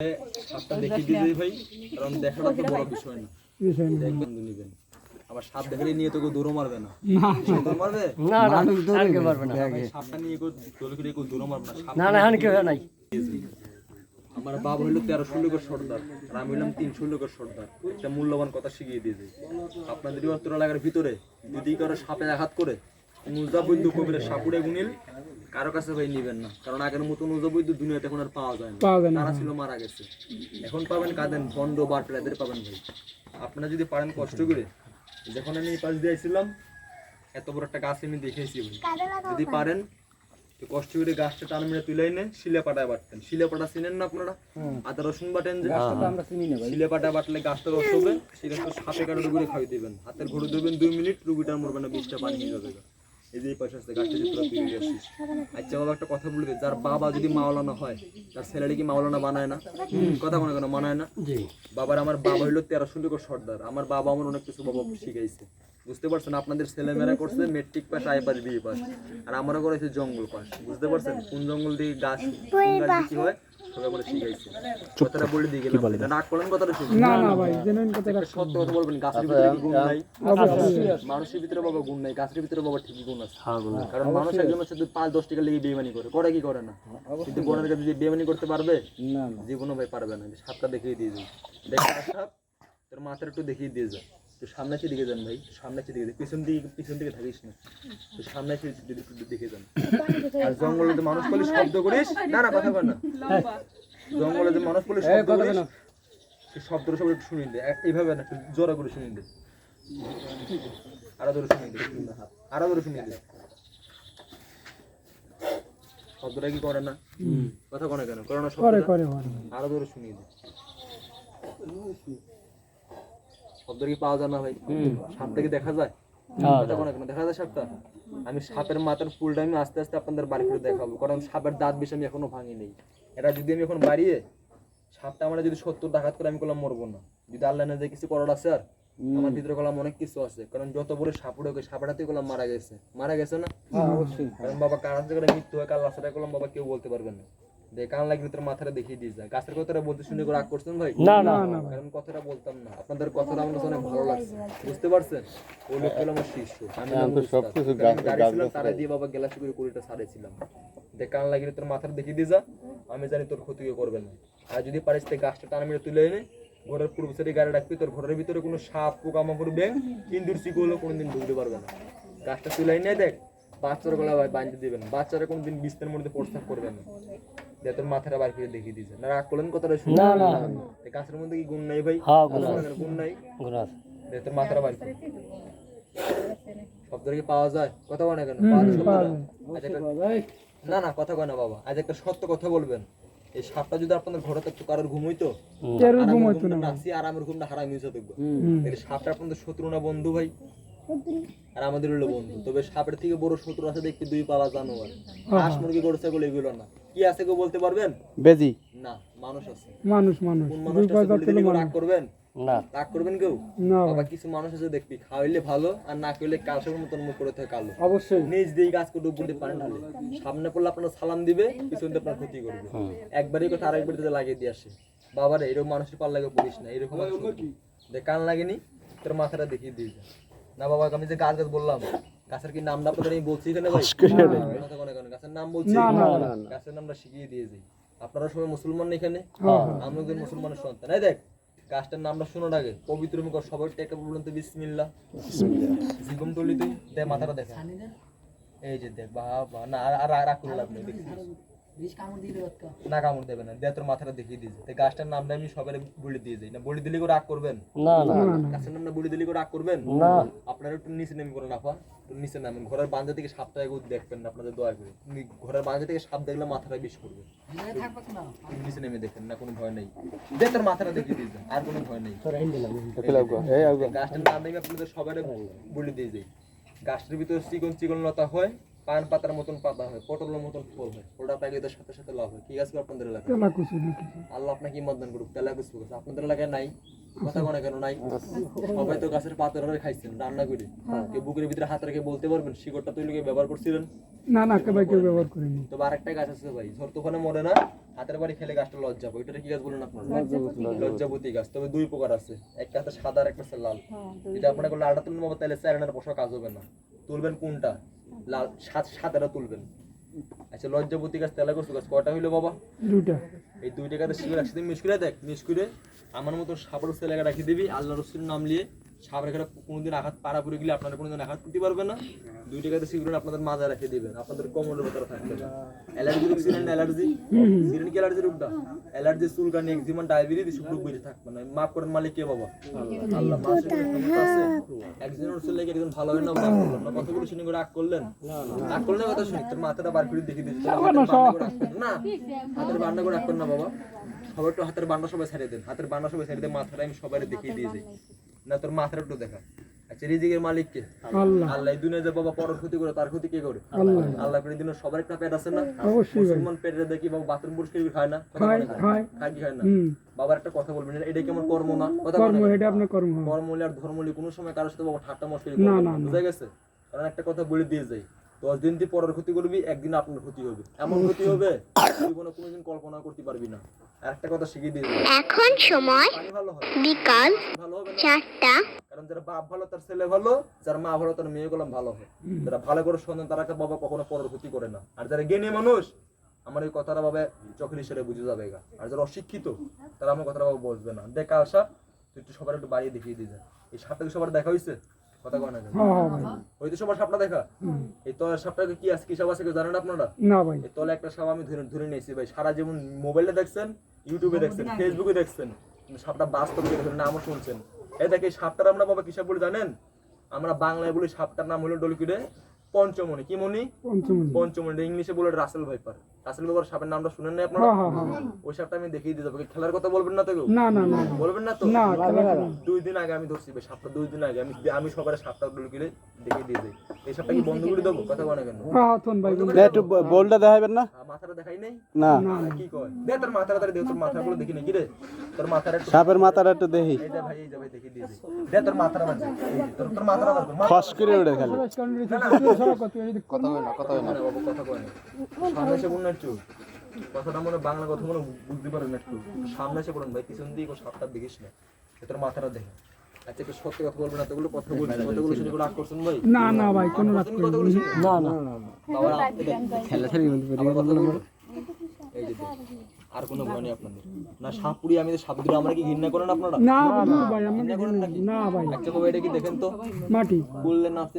সাপটা দেখিয়ে দিয়েই ভাই, কারণ দেখাটা তো বড় বিষয় না। দেখবেন নিবেন, আবার সাপ দেখলে নিয়ে তোকে দৌড় মারবে না। দৌড় মারবে না না দৌড়ে মারবে না। সাপটা নিয়ে দৌড় করে কেউ দৌড় মারবে না। না না হানি কেউ নাই। আমার বাবা হইলো 1300 লোকের সর্দার, আর আমি হইলাম 300 লোকের সর্দার। একটা মূল্যবান কথা শিখিয়ে দিয়েছে, আপনাদের অত্র এলাকার ভিতরে যদি কারো সাপে আঘাত করে মুজাবুদ্দ কবিরের সাপুড়ে গুনিল কারো কাছে ভাই নিবেন না, কারণ আগের মতো মুজাবুদ্দ দুনিয়াতে এখন আর পাওয়া যায় না। তারা ছিল মারা গেছে, এখন পাবেন কাঁদেন বন্ড বাটলাদের পাবেন ভাই। আপনারা যদি পারেন কষ্ট করে, যখন আমি এই পাশ দিয়ে আইছিলাম এত বড় একটা গাছ আমি দেখেছি ভাই, যদি পারেন তো কষ্ট করে গাছটা টান মেরে তুলে এনে শিলে পাটায় বাটতেন। শিলে পাটা চিনেন না আপনারা? আদা রসুন বাটেন যে আমরা চিনি না ভাই। শিলে পাটায় বাটলে গাছটা রস হবে, সেটা তো সাপে কাটে করে খাইয়ে দিবেন। হাতের ঘড়ি দেবেন 2 মিনিট, রুগীটার মরবে না, 20টা পানি নিয়ে যাবে। এই যে এই পাশে আছে গাছটা চিত্র তুলে আসিস। আচ্ছা বাবা একটা কথা বলে দে, যার বাবা যদি মাওলানা হয় তার ছেলেটা কি মাওলানা বানায় না? কথা মনে কেন বানায় না? বাবার আমার বাবা হইলো 1300 লোকের সর্দার। আমার বাবা আমার অনেক কিছু বাবা শিখাইছে, বুঝতে পারছেন? আপনাদের ছেলেমেয়েরা করছে matric pass, I pass, BA pass, আর আমরা করেছি জঙ্গল পাস। বুঝতে পারছেন কোন জঙ্গল দিয়ে গাছ কি হয় সবাই আমরা শিখাইছে। কথাটা বলে দিয়ে গেলাম, রাগ করলেন কথাটা শুনুন। না না ভাই জেনুইন কথাটা সত্য কথা বলবেন। গাছের ভিতরে কি গুণ নাই? মানুষের ভিতরে বাবা গুণ নাই, গাছের ভিতরে বাবা ঠিকই গুণ আছে। কারণ মানুষ একজনের সাথে 5-10 টাকা লেগে বেইমানি করে কি করে না? কিন্তু বোনের কাছে যদি বেইমানি করতে পারবে? না জীবনও ভাই পারবে না। সাপটা দেখিয়ে দিয়ে যাই, দেখা সাপ তোর মাথার একটু দেখিয়ে দিয়ে যা। তো সামনে দিকে যান ভাই, সামনে দিকে, পিছন দিকে থাকিস না, তো সামনে দেখে যান। আর জঙ্গলে তো মানুষ বলে শব্দ করিস না, না কথা বল না। জঙ্গলে যে মানুষ বলে শব্দ করিস, সেই শব্দটা সব একটু শুনিয়ে দে, এইভাবে না, একটু জোরে করে শুনিয়ে দে, আরো জোরে শুনিয়ে দে, আরো জোরে শুনিয়ে দে। শব্দটা কি করে না? কথা করে কেন করে না? শব্দটা আরো জোরে শুনিয়ে দে। শব্দ কি পাওয়া যায় না ভাই? সাপটা কি দেখা যায়? দেখা যায় সাপটা? আমি সাপের মাথার ফুলটা আমি আস্তে আস্তে আপনাদের বাড়ি করে দেখাবো, কারণ সাপের দাঁত বেশি আমি এখনো ভাঙি নেই। এটা যদি আমি এখন বাড়িয়ে সাপটা আমরা যদি 70 ডাকাত করে আমি করলাম মরবো না। যদি আল্লাহ না যে কিছু করার আছে, আর আমার ভিতরে করলাম অনেক কিছু আছে, কারণ যত বড় সাপুড়ে সাপটাতে করলাম মারা গেছে না? অবশ্যই। কারণ বাবা কার হাতে করে মৃত্যু হয়, কার লাশটা করলাম বাবা কেউ বলতে পারবেন না। কান লাগলে তোর মাথাটা দেখিয়ে দিয়ে যায়। গাছের কথাটা বলতে শুনে রাগ করছেন ভাই? না না, কারণ কথাটা বলতাম না, আপনাদের কথাটা আমার অনেক ভালো লাগছে, বুঝতে পারছেন? ওই লোক হলো আমার শিষ্য, আমি সবকিছু তারা দিয়ে বাবা গেলাস করে কুড়িটা ছাড়েছিলাম। কান লাগিয়ে তোর মাথাটা দেখিয়ে দিয়ে যা, আমি জানি তোর ক্ষতি করবেন না। আর যদি পারিস গাছটা টানা মেরে তুলে এনে ঘরের পূর্ব সাইডে গাড়ি রাখবি, তোর ঘরের ভিতরে কোনো সাপ পোকামাকড় ব্যাং ইন্দুর চিকুলো কোনোদিন ঢুকতে পারবে না। গাছটা তুলে এনে দেখ, বাচ্চার গলা বাঁধতে দিবেন, বাচ্চারা কোনোদিন বিছনার মধ্যে প্রস্তাব করবে না। তোর মাথাটা বার করে দেখিয়ে দিয়েছে না, রাগ করলেন কথাটা শুনে? না না, গাছের মধ্যে কি গুণ নাই ভাই? গুণ নাই, তোর মাথাটা বার করে। শব্দটা কি পাওয়া যায়? কথা বলে কেন? না না কথা কয় না বাবা। আজ একটা সত্য কথা বলবেন, এই সাপটা যদি আপনাদের ঘরে থাকতো কারোর ঘুমইতো আরামের ঘুমটা হারাম হয়েছে দেখবো। সাপটা আপনাদের শত্রু না বন্ধু ভাই? আর আমাদের হলো বন্ধু। তবে সাপের থেকে বড় শত্রু আছে দেখতে 2 পালা জানোয়ার, হাঁস মুরগি গরু ছাগল এগুলো না। কি আছে কেউ বলতে পারবেন? বেজি না, মানুষ আছে। মানুষ কোন মানুষটা রাগ করবেন? না রাগ করবেন কেউ? বাবা কিছু মানুষ আছে দেখবি খাওয়াইলে ভালো, আর না খাইলে কালসের মতন মুখ করে থাকে কালো। অবশ্যই নিজ দিয়ে গাছ করে ডুব দিতে পারেন, সামনে পড়লে আপনার সালাম দিবে, পিছন দিয়ে আপনার ক্ষতি করবে। একবারই কথা আরেকবার দিতে লাগিয়ে দিয়ে আসে। বাবারে এরকম মানুষের পাল্লাকে পড়িস না, এরকম দেখ কান লাগেনি তোর মাথাটা দেখিয়ে দিয়ে যা। না বাবা আমি যে গাছ বললাম, গাছের কি নামটা আপনাদের আমি বলছি এখানে ভাই? গাছের নাম বলছি, গাছের নামটা শিখিয়ে দিয়ে যাই। আপনারা সবাই মুসলমান এখানে, আমি একজন মুসলমানের সন্তান। এই দেখ গাছটার নামটা শোনার আগে পবিত্র মুখ সবাই টেকে বলুন তো বিসমিল্লাহ। জীবন তুলি তুই দে, মাথাটা দেখা, এই যে দেখ বাবা। না আর রাগ করে লাভ নেই, না কামড় দেবে না, দে তোর মাথাটা দেখিয়ে দিয়েছে। গাছটার নামটা আমি সবাই বলে দিয়ে যাই। না বলে দিলে রাগ করবেন? না না, গাছের নামটা বলে দিলে রাগ করবেন না? আপনারা একটু নিচে নেমে করেন, আপা একটু নিচে নামেন। ঘরের বাঞ্জা থেকে সাপটা দেখবেন না, আপনাদের দয়া করে। ঘরের বাঞ্জা থেকে সাপ দেখলে মাথাটা বিষ করবে, নিচে নেমে দেখেন না, কোনো ভয় নেই। দে তোর মাথাটা দেখিয়ে দিয়েছে, আর কোনো ভয় নেই। গাছটার নাম আমি আপনাদের সবাই বলে দিয়ে যাই। গাছটার ভিতরে চিকন চিকন লতা হয়, পান পাতার মতন পাতা হয়, পটলের মতন ফল হয়, ওটা প্যাকেটের সাথে সাথে লাভ হয়। কি গাছ আপনাদের এলাকায়? আল্লাহ আপনাকে ইমাদ দান করুক। তেলাকুচ গাছ আপনাদের এলাকায় নাই? কথা কোনে কেন নাই? সবাই তো গাছের পাতা ধরে খাইছেন রান্না করে। এই বুকের ভিতরে হাত রেখে বলতে পারবেন শিকড়টা তৈরি করে ব্যবহার করছিলেন? না না ভাই কেউ ব্যবহার করিনি। তবে আরেকটা গাছ আছে ভাই, ঝড় তুফানে মরে না, হাতের বাড়ি খেলে গাছটা লজ্জা পায়। ওইটা কি গাছ বলেন আপনারা? লজ্জাবতী গাছ। তবে দুই প্রকার আছে, একটা হাতে সাদা আর একটা হচ্ছে লাল। এটা আপনারা লালটা তুলবেন বাবা, তাহলে স্যারেনার পোশাক কাজ হবে না। তুলবেন কোনটা? লাল সাদাটা তুলবেন। আচ্ছা লজ্জাবতী গাছ তেলা কচু গাছ কয়টা হইলো বাবা? দুইটা। এই দুইটা গাছে শিকড় একসাথে মিশ করে দেখ, মিশ করে আমার মতো সাপের ছেলেকে রাখি দিবি, আল্লাহ রসুল নাম নিয়ে সাপের ঘরে কোনোদিন আঘাত পাড়া পড়ে গেলে আপনারা কোনোদিন আঘাত করতে পারবে না। দুইটা গাছে শিকড় আপনাদের মাথায় রেখে দিবেন, আপনাদের কোমরের ভেতরে থাকবে না। অ্যালার্জি রোগ ছিলেন, অ্যালার্জি ছিলেন কি? অ্যালার্জি রোগটা অ্যালার্জি, চুলকানি, এক্সিমা, ডায়াবেটিস সব রোগ বেঁচে থাকবে না। মাফ করেন মালিক কে বাবা? আল্লাহ। মাসে আছে একজন রসুল লাগে একজন ভালো হয় না, না কথাগুলো শুনে করে রাগ করলেন? রাগ করলেন কথা শুনি তোর মাথাটা বার করে দেখে দিচ্ছি না, হাতের বান্না করে রাখবেন না বাবা। সবাই একটু হাতের বান্না সবাই ছাড়িয়ে দেন, হাতের বান্না সবাই ছাড়িয়ে দেন, মাথাটা আমি সবাই দেখিয়ে দিয়ে যাই না, তোর মাথাটা একটু দেখা। আচ্ছা রিজিকের মালিক কে? আল্লাহ। আল্লাহ। এই দুনিয়া যে বাবা পরের ক্ষতি করে তার ক্ষতি কে করে? আল্লাহ। আল্লাহ করে দিন সবার একটা পেট আছে না? অবশ্যই ভাই। মুসলমান পেটে দেখি বাবা বাথরুম পরিষ্কার করে খায় না? খায় খায়। খায় কি খায় না? হুম। বাবার একটা কথা বলবেন, এটা কি আমার কর্ম না? কথা কর্ম, বলেন। এটা আপনার কর্ম। কর্মলি আর ধর্মলি কোনো সময় কারোর সাথে বাবা ঠাট্টা মশকরি না, করবেন না, না, না। বুঝা গেছে? কারণ একটা কথা বলে দিয়ে যাই, 10 দিন তুই পরের ক্ষতি করবি, একদিন আপনার ক্ষতি হবে। এমন ক্ষতি হবে জীবনে কোনোদিন কল্পনা করতে পারবি না। আর একটা কথা শিখিয়ে দিয়ে যাই, এখন সময় পানি ভালো হয়, বিকাল ভালো হবে না। 4টা। কারণ যারা বাপ ভালো তার ছেলে ভালো, যার মা ভালো তার মেয়ে গোলাম ভালো হয়। যারা ভালো করে সন্তান তারা বাবা কখনো পরের ক্ষতি করে না। আর যারা জ্ঞানী মানুষ আমার এই কথাটা বাবা চোখের ইশারায় বুঝে যাবে গা। আর যারা অশিক্ষিত তারা আমার কথাটা বাবা বুঝবে না। দেখা আসা তুই একটু সবার একটু বাড়িয়ে দেখিয়ে দিয়ে যা। এই সাপটা কি সবার দেখা হয়েছে? কথা কয় না কেন? হ্যাঁ ভাই। ওই তো সবার সাপটা দেখা। এই তলের সাপটাকে কি আছে, কি সাপ আছে কেউ জানেন আপনারা? না ভাই। এই তলে একটা সাপ আমি ধরে ধরে নিয়েছি ভাই। সারা যেমন মোবাইলে দেখছেন, ইউটিউবে দেখছেন, ফেসবুকে দেখছেন, কিন্তু সাপটা বাস্তবে দেখেন, নামও শুনছেন। এই দেখে সাপটার আমরা বাবা কি সাপ বলে জানেন? আমরা বাংলায় বলি সাপটার নাম হলো ডলকিডে পঞ্চমণি। কি মণি? পঞ্চমণি। পঞ্চমণি। ইংলিশে বলে রাসেল ভাইপার। রাসেল ভাইপার সাপের নামটা শুনেন না আপনারা? হ্যাঁ হ্যাঁ হ্যাঁ। ওই সাপটা আমি দেখিয়ে দিয়ে যাবো। খেলার কথা বলবেন না তো কেউ? না না না। বলবেন না তো? না, খেলা না। 2 দিন আগে আমি ধরছি ভাই সাপটা, 2 দিন আগে আমি সবার সাপটা ডলকিডে দেখিয়ে দিয়ে যাই। এই সাপটা কি বন্ধ করে দেবো? কথা বলে কেন? হ্যাঁ থন ভাই। একটু বোলটা দেখাইবেন না? মাথাটা দেখাই নাই? না, কি কয়? দে তোর মাথাটা দে, তোর মাথাগুলো দেখি না কি রে? তোর মাথাটা একটু সাপের মাথাটা একটু দেখি। এই যে ভাই, এই যে ভাই দেখি দিয়ে দে তোর মাথাটা বাজে। তোর মাথাটা বাজে। ফস করে উঠে খালি। কথা হয় না, কথা হয় না বাবু, কথা কয় না। সামনে এসে বলুন একটু কথাটা, মনে বাংলা কথা মনে বুঝতে পারেন একটু। সামনে এসে বলুন ভাই, পিছন দিয়ে সাপটা দেখিস না, তোর মাথাটা দেখে। আচ্ছা একটু সত্যি কথা বলবেন, এতগুলো কথা বলছেন, কথাগুলো শুনে রাগ করছেন ভাই? না না ভাই, কোনো রাগ করিনি। কথাগুলো শুনে না না বাবা খেলা ছাড়ি বলতে পারি। আমার কথাটা বলুন। এই যে দেখ, আর কোনো ভয় নেই আপনাদের না? সাপ পুড়ি আমি সাপ দিলে আমরা কি ঘৃণা করেন আপনারা? না ভাই, আমি ঘৃণা করেন নাকি? না ভাই। আচ্ছা বাবা এটা কি দেখেন তো, মাটি। বললেন আপনি